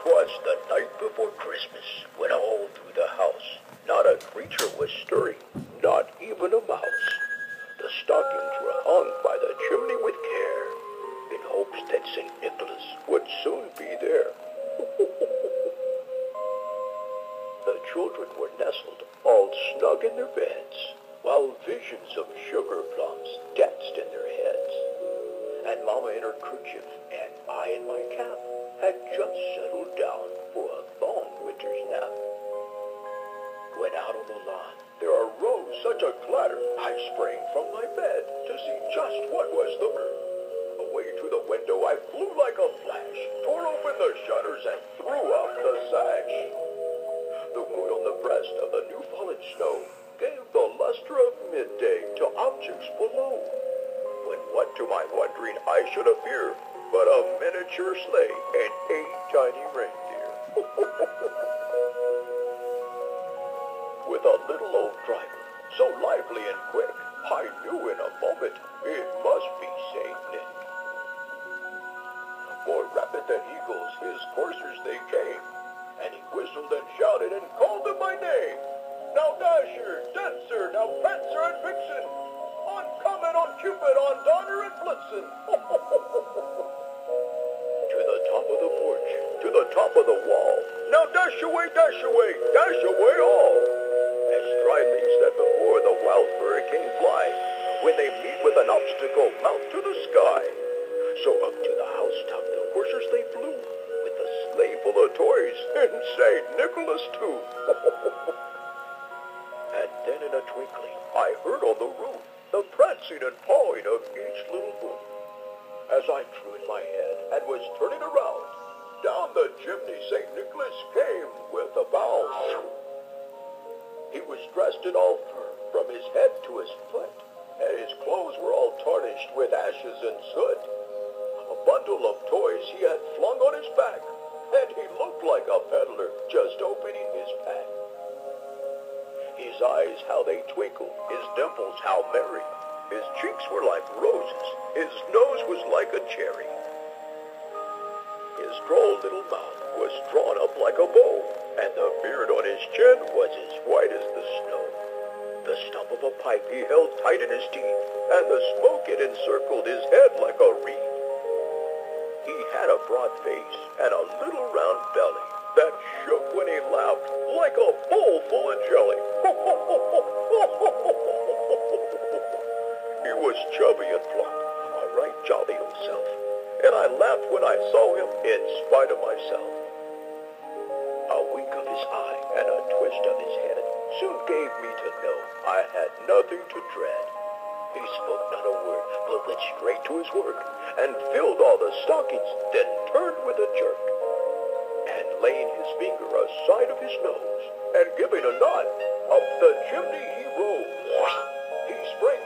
'Twas the night before Christmas, when all through the house not a creature was stirring, not even a mouse. The stockings were hung by the chimney with care, in hopes that St. Nicholas would soon be there. The children were nestled all snug in their beds, while visions of sugar plums danced in their heads. And Mama in her kerchief, and I in my cap, had just settled down for a long winter's nap. When out on the lawn there arose such a clatter, I sprang from my bed to see just what was the matter. Away to the window I flew like a flash, tore open the shutters and threw up the sash. The moon on the breast of the new-fallen snow gave the luster of midday to objects below, when what to my wondering eye should appear but a miniature sleigh and 8 tiny reindeer. With a little old driver, so lively and quick, I knew in a moment it must be Saint Nick. More rapid than eagles, his coursers they came, and he whistled and shouted and called them by name. Now Dasher, Dancer, now Prancer and Vixen, on Comet, on Cupid, on Donner and Blitzen. To the top of the porch, to the top of the wall, now dash away, dash away, dash away all. As stridings that before the wild hurricane fly, when they meet with an obstacle, mount to the sky. So up to the housetop the coursers they flew, with the sleigh full of toys, and St. Nicholas too. And then in a twinkling, I heard on the roof the prancing and pawing of each little hoof. As I drew in my head and was turning around, down the chimney St. Nicholas came with a bound. He was dressed in all fur from his head to his foot, and his clothes were all tarnished with ashes and soot. A bundle of toys he had flung on his back, and he looked like a peddler just opening his pack. His eyes, how they twinkled, his dimples, how merry. His cheeks were like roses, his nose was like a cherry. His droll little mouth was drawn up like a bow, and the beard on his chin was as white as the snow. The stump of a pipe he held tight in his teeth, and the smoke it encircled his head like a wreath. He had a broad face and a little round belly that shook when he laughed like a bowl full of jelly. He was chubby and plump, a right jolly old self, and I laughed when I saw him in spite of myself. A wink of his eye and a twist of his head soon gave me to know I had nothing to dread. He spoke not a word, but went straight to his work, and filled all the stockings, then turned with a jerk. And laying his finger aside of his nose, and giving a nod, up the chimney he rose. He sprang